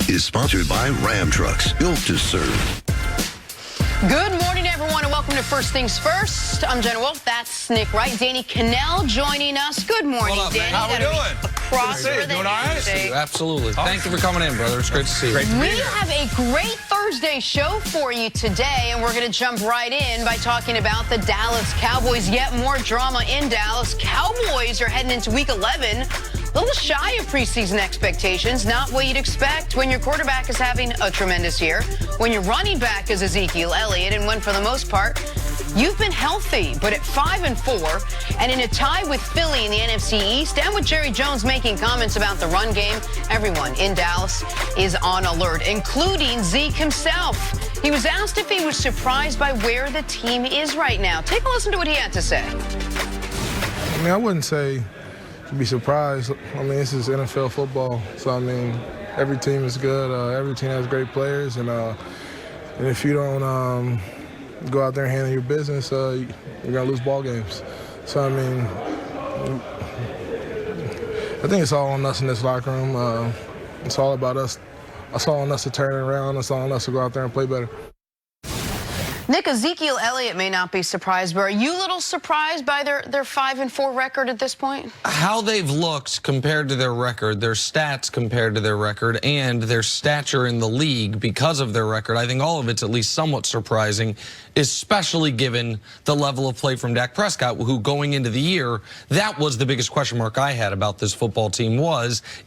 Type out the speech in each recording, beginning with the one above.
is sponsored by Ram Trucks, built to serve. Good morning, everyone, and welcome to First Things First. I'm Jenna Wolf. That's Nick Wright. Danny Kanell joining us. Good morning, What up, Danny. man? How we doing? Across Good to see you. Doing all right? Absolutely. Thank you for coming in, brother. It's great to see you. Great to be We here. have a great Thursday show for you today, and we're going to jump right in by talking about the Dallas Cowboys. Yet more drama in Dallas. Cowboys are heading into Week 11. A little shy of preseason expectations, not what you'd expect when your quarterback is having a tremendous year, when your running back is Ezekiel Elliott, and when, for the most part, you've been healthy. But at 5-4, and in a tie with Philly in the NFC East, and with Jerry Jones making comments about the run game, everyone in Dallas is on alert, including Zeke himself. He was asked if he was surprised by where the team is right now. Take a listen to what he had to say. I mean, I wouldn't say to be surprised. I mean, this is NFL football, so I mean, every team is good. Every team has great players, and if you don't go out there and handle your business, you're gonna lose ball games. So I mean, I think it's all on us in this locker room. It's all about us. It's all on us to turn it around. It's all on us to go out there and play better. Nick, Ezekiel Elliott may not be surprised, but are you a little surprised by their 5-4 record at this point? How they've looked compared to their record, their stats compared to their record, and their stature in the league because of their record, I think all of it's at least somewhat surprising, especially given the level of play from Dak Prescott, who going into the year, that was the biggest question mark I had about this football team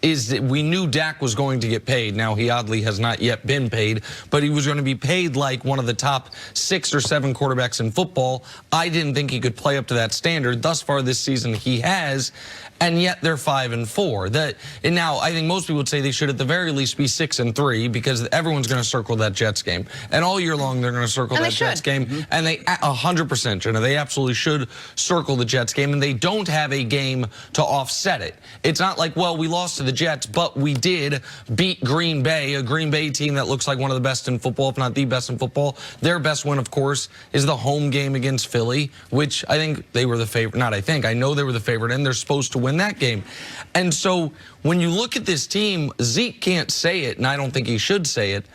is that we knew Dak was going to get paid. Now, he oddly has not yet been paid, but he was going to be paid like one of the top 6 or 7 quarterbacks in football. I didn't think he could play up to that standard. Thus far this season, he has, and yet they're 5-4. And now I think most people would say they should at the very least be 6-3 because everyone's going to circle that Jets game, and all year long they're going to circle that Jets game, and they 100%, Jenna, they absolutely should circle the Jets game, and they don't have a game to offset it. It's not like, well, we lost to the Jets, but we did beat Green Bay, a Green Bay team that looks like one of the best in football, if not the best in football. Their best win, of course, is the home game against Philly, which I think they were the favorite. Not I think, I know they were the favorite, and they're supposed to win that game. And so when you look at this team, Zeke can't say it, and I don't think he should say it,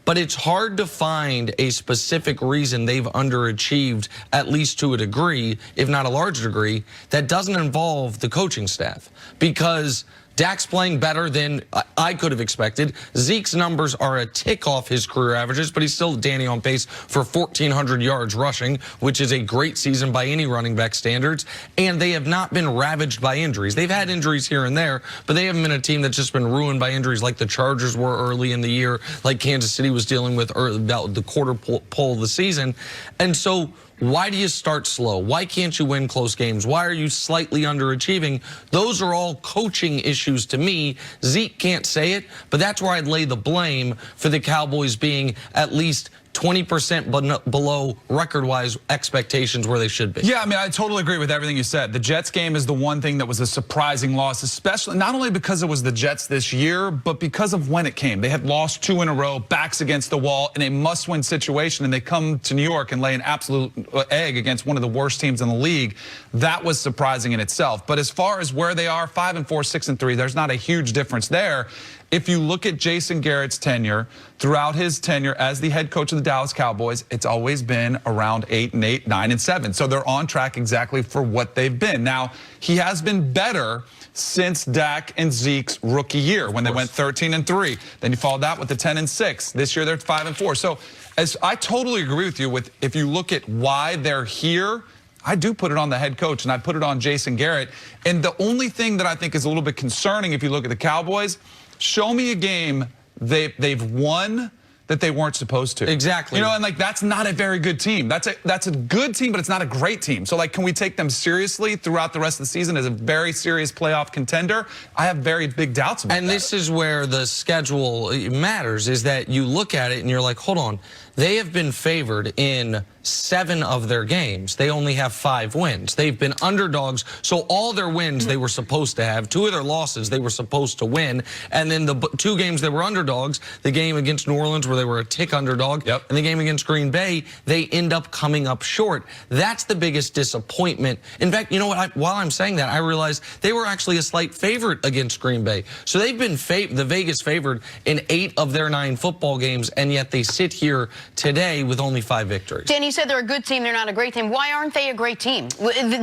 but it's hard to find a specific reason they've underachieved, at least to a degree, if not a large degree, that doesn't involve the coaching staff. Because Dak's playing better than I could have expected. Zeke's numbers are a tick off his career averages, but he's still, Danny, on pace for 1,400 yards rushing, which is a great season by any running back standards. And they have not been ravaged by injuries. They've had injuries here and there, but they haven't been a team that's just been ruined by injuries like the Chargers were early in the year, like Kansas City was dealing with about the quarter pole of the season. And so why do you start slow? Why can't you win close games? Why are you slightly underachieving? Those are all coaching issues to me. Zeke can't say it, but that's where I'd lay the blame for the Cowboys being at least 20% below record-wise expectations where they should be. Yeah, I mean, I totally agree with everything you said. The Jets game is the one thing that was a surprising loss, especially not only because it was the Jets this year, but because of when it came. They had lost 2 in a row, backs against the wall, in a must-win situation, and they come to New York and lay an absolute egg against one of the worst teams in the league. That was surprising in itself. But as far as where they are, 5-4, 6-3, there's not a huge difference there. If you look at Jason Garrett's tenure, throughout his tenure as the head coach of the Dallas Cowboys, it's always been around 8-8, 9-7. So they're on track exactly for what they've been. Now, he has been better since Dak and Zeke's rookie year when they went 13-3. Then you followed that with the 10-6. This year they're 5-4. So as I totally agree with you with if you look at why they're here, I do put it on the head coach, and I put it on Jason Garrett. And the only thing that I think is a little bit concerning if you look at the Cowboys, show me a game they've won that they weren't supposed to. Exactly. You know, and like that's not a very good team. That's a good team, but it's not a great team. So like, can we take them seriously throughout the rest of the season as a very serious playoff contender? I have very big doubts about that. And this is where the schedule matters, is that you look at it and you're like, hold on, they have been favored in 7 of their games. They only have 5 wins. They've been underdogs, so all their wins they were supposed to have. 2 of their losses they were supposed to win, and then the 2 games they were underdogs, the game against New Orleans where they were a tick underdog, and the game against Green Bay, they end up coming up short. That's the biggest disappointment. In fact, you know what, while I'm saying that, I realized they were actually a slight favorite against Green Bay. So they've been the Vegas favored in 8 of their 9 football games, and yet they sit here today with only 5 victories. Danny said they're a good team, they're not a great team. Why aren't they a great team?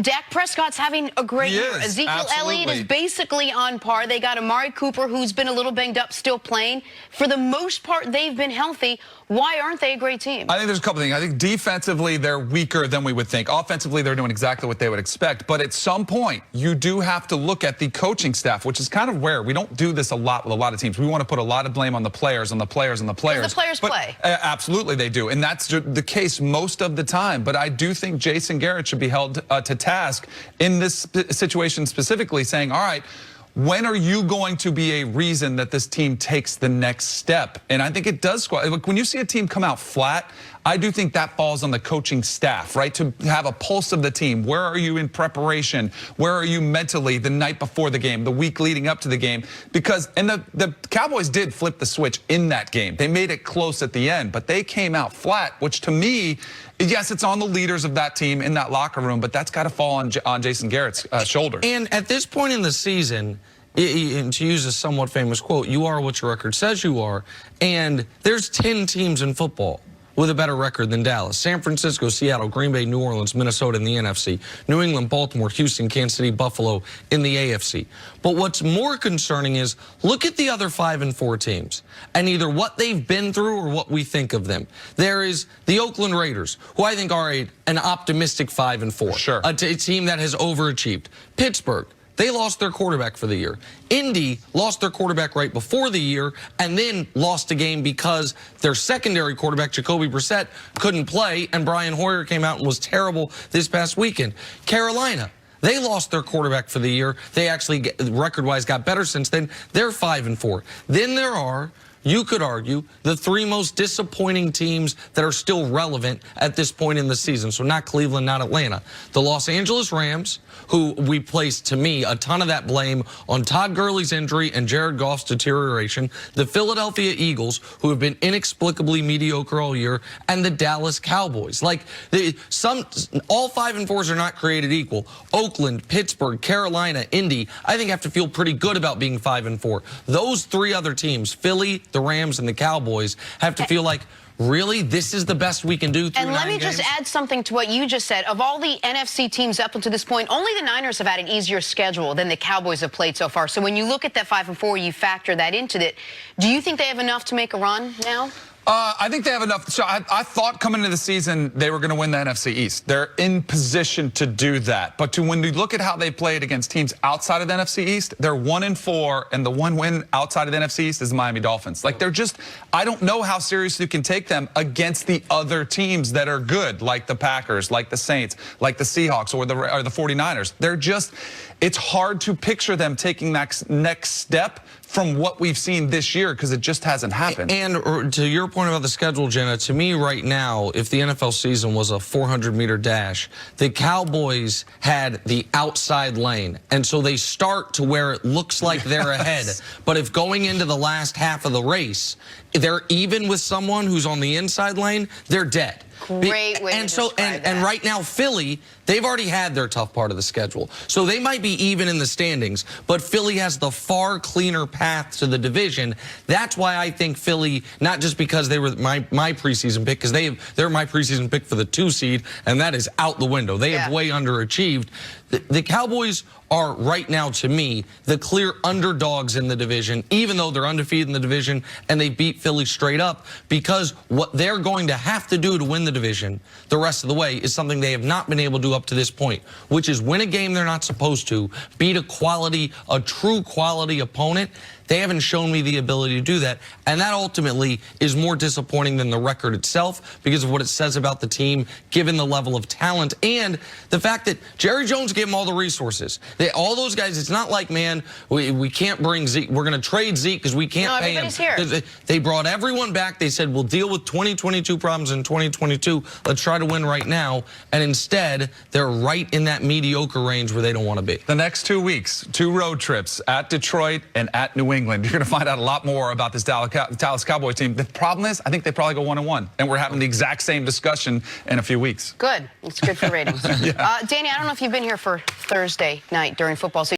Dak Prescott's having a great year. Ezekiel Elliott is basically on par. They got Amari Cooper, who's been a little banged up, still playing. For the most part, they've been healthy. Why aren't they a great team? I think there's a couple things. I think defensively, they're weaker than we would think. Offensively, they're doing exactly what they would expect. But at some point, you do have to look at the coaching staff, which is kind of rare. We don't do this a lot with a lot of teams. We want to put a lot of blame on the players, on the players, on the players. The players play. Absolutely, they do. And that's the case most of the time. But I do think Jason Garrett should be held to task in this situation specifically, saying, all right, when are you going to be a reason that this team takes the next step? And I think it does. Look, when you see a team come out flat, I do think that falls on the coaching staff, right? To have a pulse of the team. Where are you in preparation? Where are you mentally the night before the game, the week leading up to the game? Because, and the Cowboys did flip the switch in that game. They made it close at the end, but they came out flat, which to me, yes, it's on the leaders of that team in that locker room, but that's got to fall on Jason Garrett's shoulders. And at this point in the season, and to use a somewhat famous quote, you are what your record says you are. And there's 10 teams in football with a better record than Dallas. San Francisco, Seattle, Green Bay, New Orleans, Minnesota in the NFC. New England, Baltimore, Houston, Kansas City, Buffalo in the AFC. But what's more concerning is look at the other 5 and 4 teams and either what they've been through or what we think of them. There is the Oakland Raiders, who I think are an optimistic 5 and 4. Sure. A team that has overachieved. Pittsburgh. They lost their quarterback for the year. Indy lost their quarterback right before the year and then lost a game because their secondary quarterback, Jacoby Brissett, couldn't play, and Brian Hoyer came out and was terrible this past weekend. Carolina, they lost their quarterback for the year. They actually, record-wise, got better since then. They're 5 and 4. Then there are, you could argue, the 3 most disappointing teams that are still relevant at this point in the season. So not Cleveland, not Atlanta. The Los Angeles Rams, who we placed, to me, a ton of that blame on Todd Gurley's injury and Jared Goff's deterioration. The Philadelphia Eagles, who have been inexplicably mediocre all year, and the Dallas Cowboys. Like, all 5 and 4s are not created equal. Oakland, Pittsburgh, Carolina, Indy, I think have to feel pretty good about being 5 and 4. Those 3 other teams, Philly, the Rams, and the Cowboys, have to feel like, really, this is the best we can do through 9 games? And let me just add something to what you just said. Of all the NFC teams up until this point, only the Niners have had an easier schedule than the Cowboys have played so far. So when you look at that 5 and 4, you factor that into it. Do you think they have enough to make a run now? I think they have enough. So I thought coming into the season they were going to win the NFC East. They're in position to do that. But when you look at how they played against teams outside of the NFC East, they're 1 and 4, and the one win outside of the NFC East is the Miami Dolphins. Like, they're just, I don't know how seriously you can take them against the other teams that are good, like the Packers, like the Saints, like the Seahawks, or the 49ers. They're just, it's hard to picture them taking that next step from what we've seen this year, because it just hasn't happened. And to your point about the schedule, Jenna, to me right now, if the NFL season was a 400-meter dash, the Cowboys had the outside lane. And so they start to where it looks like they're ahead. But if going into the last half of the race, they're even with someone who's on the inside lane, they're dead. Great way to describe that. And right now, Philly, they've already had their tough part of the schedule. So they might be even in the standings, but Philly has the far cleaner path to the division. That's why I think Philly, not just because they were my preseason pick, because they're my preseason pick for the 2 seed, and that is out the window. They have way underachieved. The Cowboys are right now, to me, the clear underdogs in the division, even though they're undefeated in the division and they beat Philly straight up, because what they're going to have to do to win the division the rest of the way is something they have not been able to do up to this point, which is win a game they're not supposed to, beat a true quality opponent. They haven't shown me the ability to do that. And that ultimately is more disappointing than the record itself because of what it says about the team, given the level of talent and the fact that Jerry Jones gave them all the resources. All those guys, it's not like, man, we can't bring Zeke. We're going to trade Zeke because we can't pay him. Here. They brought everyone back. They said, we'll deal with 2022 problems in 2022. Let's try to win right now. And instead, they're right in that mediocre range where they don't want to be. The next 2 weeks, 2 road trips at Detroit and at New England. You're going to find out a lot more about this Dallas Cowboys team. The problem is, I think they probably go 1-1, and we're having the exact same discussion in a few weeks. Good. It's good for ratings. Yeah. Danny, I don't know if you've been here for Thursday night during football season.